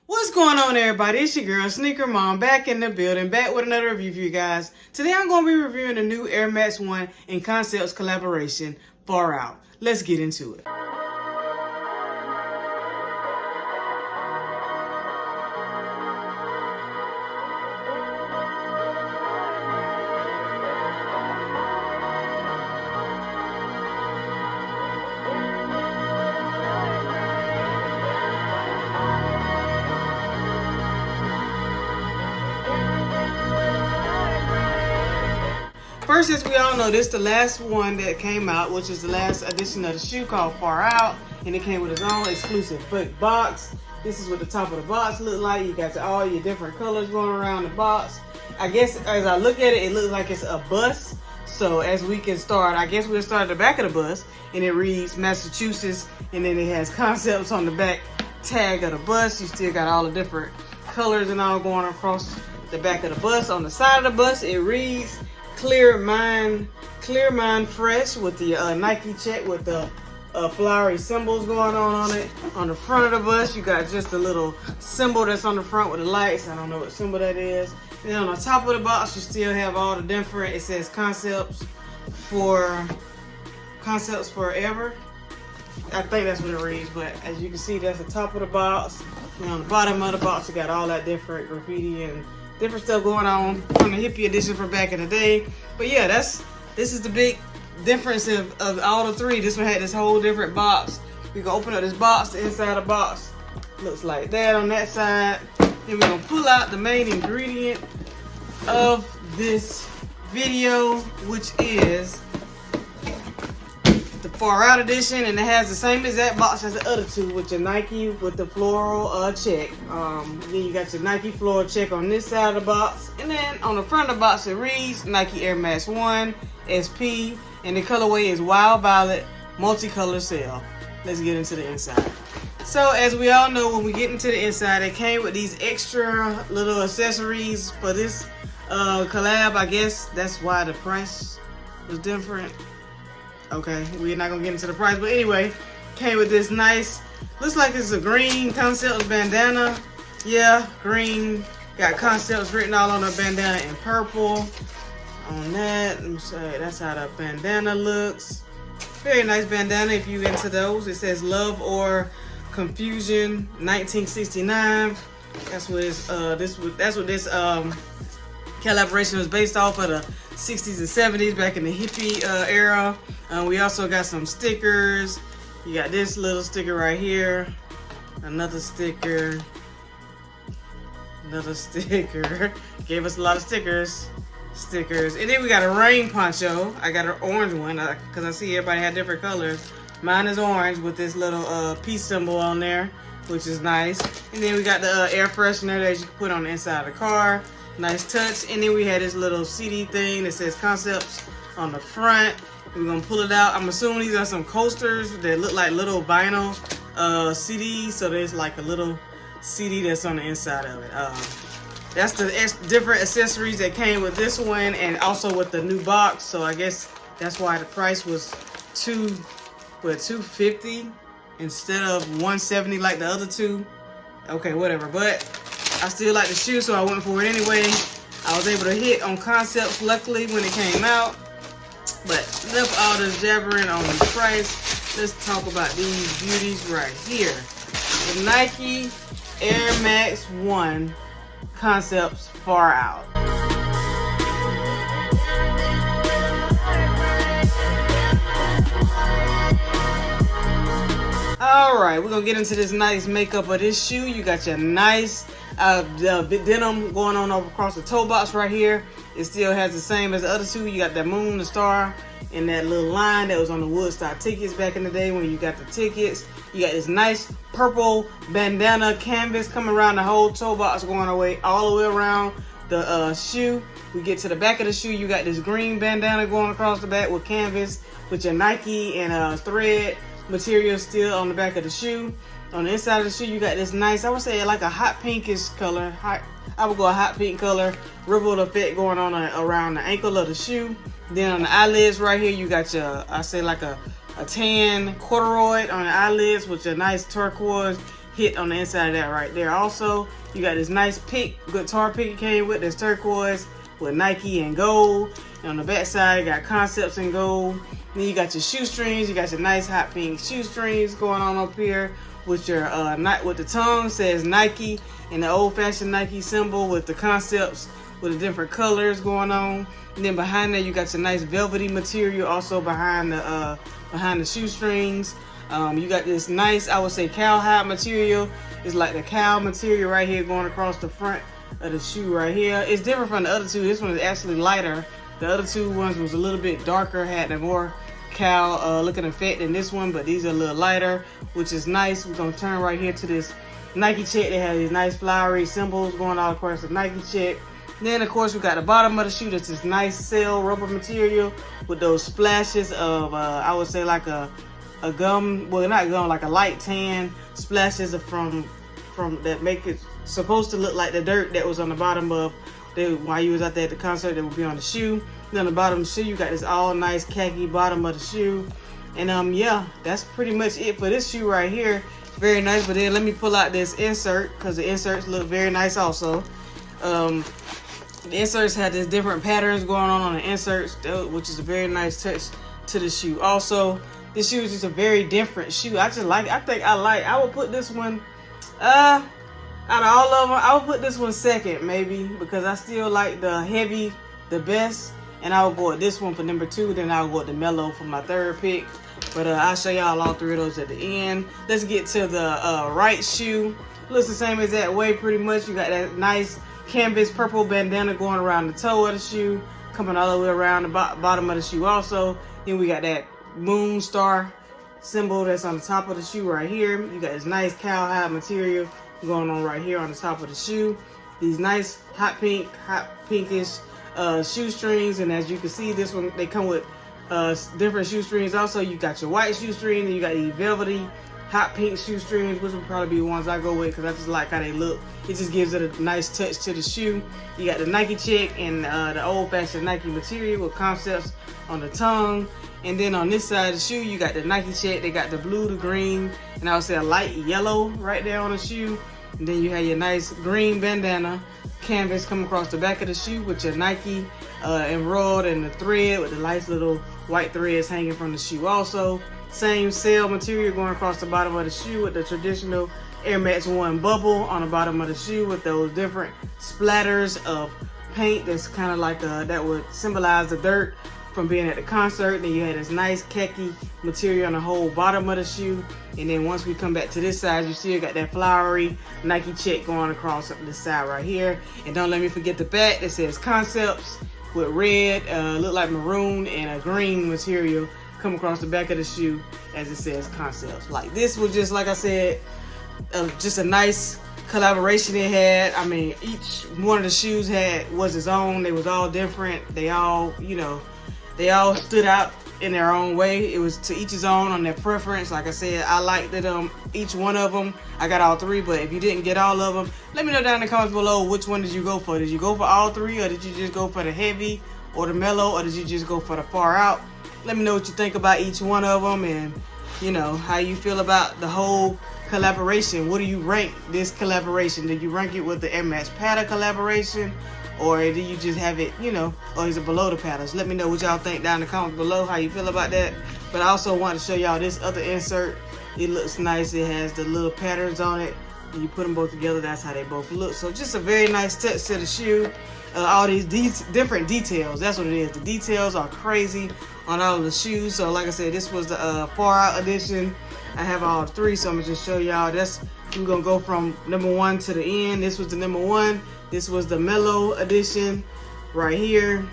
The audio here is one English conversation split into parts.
What's going on, everybody? It's your girl SnkrMom back in the building, back with another review for you guys. Today I'm going to be reviewing the new Air Max 1 in Concepts collaboration, Far Out. Let's get into it. First, as we all know, this is the last one that came out, which is the last edition of the shoe called Far Out, and it came with its own exclusive big box. This is what the top of the box look like. You got all your different colors going around the box. I guess as I look at it, it looks like it's a bus. So as we can start, I guess we'll start at the back of the bus, and it reads Massachusetts, and then it has Concepts on the back tag of the bus. You still got all the different colors and all going across the back of the bus. On the side of the bus, it reads Clear Mind Fresh with the Nike check with the flowery symbols going on it. On the front of the bus, you got just a little symbol that's on the front with the lights. I don't know what symbol that is. And on the top of the box, you still have all the different, it says Concepts Forever. I think that's what it reads, but as you can see, that's the top of the box. And on the bottom of the box, you got all that different graffiti and different stuff going on from the hippie edition from back in the day. But yeah, this is the big difference of all the three. This one had this whole different box. We can open up this box. The inside of the box looks like that on that side. Then we're gonna pull out the main ingredient of this video, which is the Far Out edition, and it has the same exact box as the other two with your Nike with the floral check. Then you got your Nike floral check on this side of the box, and then on the front of the box it reads Nike Air Max 1 SP, and the colorway is Wild Violet Multicolor Cell. Let's get into the inside. So as we all know, when we get into the inside, it came with these extra little accessories for this collab. I guess that's why the price was different. Okay, we're not gonna get into the price, but anyway, came with this nice, looks like it's a green Concepts bandana. Yeah, green, got Concepts written all on the bandana in purple. On that, let me show you, that's how the bandana looks. Very nice bandana if you into those. It says Love or Confusion 1969. That's what it's that's what this collaboration was based off of, the 60s and 70s, back in the hippie era. We also got some stickers. You got this little sticker right here, another sticker, gave us a lot of stickers, and then we got a rain poncho. I got an orange one because I see everybody had different colors. Mine is orange with this little peace symbol on there, which is nice. And then we got the air freshener that you can put on the inside of the car. Nice touch. And then we had this little CD thing that says Concepts on the front. We're gonna pull it out. I'm assuming these are some coasters that look like little vinyl CDs. So there's like a little CD that's on the inside of it. That's the different accessories that came with this one, and also with the new box. So I guess that's why the price was $250 instead of $170 like the other two. Okay, whatever. But I still like the shoe, so I went for it anyway. I was able to hit on Concepts luckily when it came out. But enough all this jabbering on the price. Let's talk about these beauties right here. The Nike Air Max 1 Concepts Far Out. Alright, we're gonna get into this nice makeup of this shoe. You got your nice denim going on over across the toe box right here. It still has the same as the other two. You got that moon, the star, and that little line that was on the Woodstock tickets back in the day when you got the tickets. You got this nice purple bandana canvas coming around the whole toe box, going away all the way around the shoe. We get to the back of the shoe. You got this green bandana going across the back with canvas with your Nike and thread material still on the back of the shoe. On the inside of the shoe, you got this nice, I would say like a hot pinkish color. I would go a hot pink color, rippled effect going on around the ankle of the shoe. Then on the eyelids right here, you got your, I say like a tan corduroy on the eyelids with your nice turquoise hit on the inside of that right there. Also, you got this nice pick, guitar pick it came with. This turquoise with Nike and gold. And on the back side, you got concepts in gold. Then you got your shoestrings. You got your nice hot pink shoestrings going on up here with your with the tongue says Nike and the old-fashioned Nike symbol with the concepts with the different colors going on. And then behind there, you got your nice velvety material also behind the shoestrings. You got this nice, I would say, cowhide material. It's like the cow material right here going across the front of the shoe right here. It's different from the other two. This one is actually lighter. The other two ones was a little bit darker, had a more cow looking effect than this one, but these are a little lighter, which is nice. We're gonna turn right here to this Nike check. They have these nice flowery symbols going all across the Nike check. Then of course we got the bottom of the shoe. That's this nice sail rubber material with those splashes of I would say like a gum, well not gum, like a light tan splashes from that make it supposed to look like the dirt that was on the bottom of while you was out there at the concert that would be on the shoe. Then on the bottom of the shoe you got this all nice khaki bottom of the shoe. And yeah, that's pretty much it for this shoe right here. Very nice. But then let me pull out this insert because the inserts look very nice also. The inserts had this different patterns going on the inserts, which is a very nice touch to the shoe. Also, this shoe is just a very different shoe. I would put this one, out of all of them, I would put this one second maybe, because I still like the heavy the best. And I would go with this one for number 2. Then I would go with the mellow for my 3rd pick. But I'll show y'all all 3 of those at the end. Let's get to the right shoe. Looks the same as that way pretty much. You got that nice canvas purple bandana going around the toe of the shoe, coming all the way around the bottom of the shoe also. Then we got that moon star symbol that's on the top of the shoe right here. You got this nice cowhide material going on right here on the top of the shoe. These nice hot pinkish shoestrings, and as you can see, this one they come with different shoestrings. Also, you got your white shoestring, and you got these velvety hot pink shoestrings, which would probably be the ones I go with because I just like how they look. It just gives it a nice touch to the shoe. You got the Nike check and the old-fashioned Nike material with concepts on the tongue. And then on this side of the shoe, you got the Nike check. They got the blue, the green, and I would say a light yellow right there on the shoe. And then you have your nice green bandana canvas coming across the back of the shoe with your Nike embroidered in the thread with the nice little white threads hanging from the shoe also. Same sail material going across the bottom of the shoe with the traditional Air Max 1 bubble on the bottom of the shoe with those different splatters of paint that's kind of like that would symbolize the dirt from being at the concert. Then you had this nice khaki material on the whole bottom of the shoe. And then once we come back to this side, you still got that flowery Nike check going across this side right here. And don't let me forget the back that says concepts with red, look like maroon, and a green material come across the back of the shoe as it says concepts. Like this was just, like I said, just a nice collaboration it had. I mean, each one of the shoes was its own. They was all different. They all, they all stood out in their own way. It was to each his own on their preference. Like I said, I liked it, each one of them. I got all 3, but if you didn't get all of them, let me know down in the comments below which one did you go for. Did you go for all 3, or did you just go for the heavy or the mellow, or did you just go for the far out? Let me know what you think about each one of them, and how you feel about the whole collaboration. What do you rank this collaboration? Did you rank it with the Air Max pattern collaboration, or do you just have it, or is it below the patterns? Let me know what y'all think down in the comments below, how you feel about that. But I also want to show y'all this other insert. It looks nice. It has the little patterns on it. And you put them both together, that's how they both look. So just a very nice touch to the shoe. All these different details, that's what it is. The details are crazy on all of the shoes. So like I said, this was the far out edition. I have all 3, so I'm gonna just show y'all. We're gonna go from number 1 to the end. This was the number 1. This was the mellow edition right here.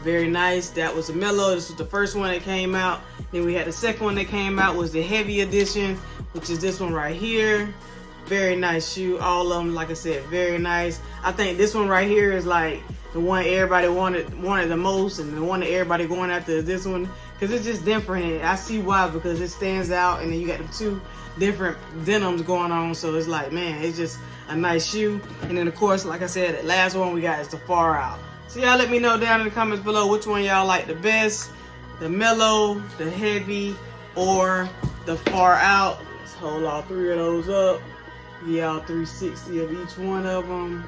Very nice. That was the mellow. This was the first one that came out. Then we had the second one that came out, was the heavy edition, which is this one right here. Very nice shoe. All of them, like I said, very nice. I think this one right here is like the one everybody wanted the most, and the one that everybody going after is this one, because it's just different. I see why, because it stands out, and then you got the 2 different denims going on. So it's like, man, it's just a nice shoe. And then of course, like I said, the last one we got is the far out. So y'all let me know down in the comments below which one y'all like the best, the mellow, the heavy, or the far out. hold all 3 of those up. Y'all 360 of each one of them.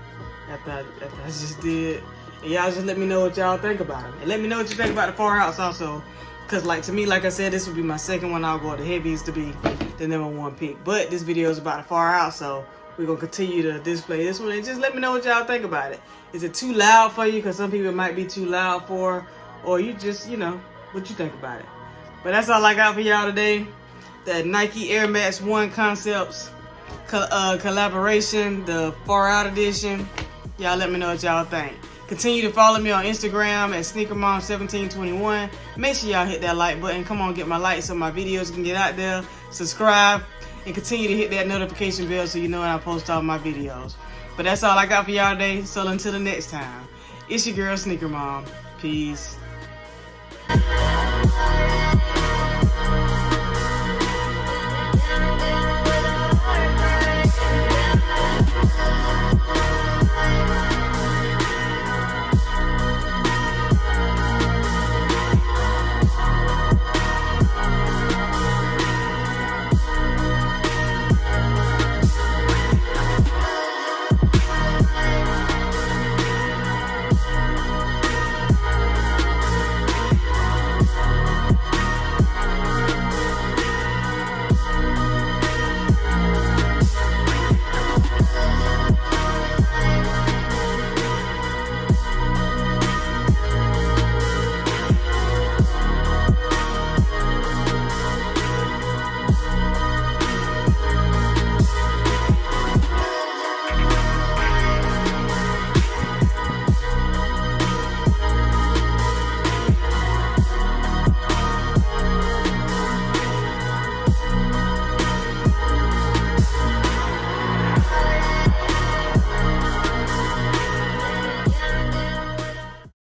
After I just did. And y'all just let me know what y'all think about them. And let me know what you think about the far outs also. Because like to me, like I said, this would be my second one. I'll go the heaviest to be the #1 pick. But this video is about the far out, so we're going to continue to display this one. And just let me know what y'all think about it. Is it too loud for you? Because some people it might be too loud for. Or you just, you know, what you think about it. But that's all I got for y'all today. The Nike Air Max 1 Concepts collaboration, the far out edition. Y'all let me know what y'all think. Continue to follow me on Instagram at SnkrMom1721. Make sure y'all hit that like button. Come on, get my likes so my videos can get out there. Subscribe and continue to hit that notification bell so you know when I post all my videos. But that's all I got for y'all today. So until the next time, it's your girl SnkrMom. Peace.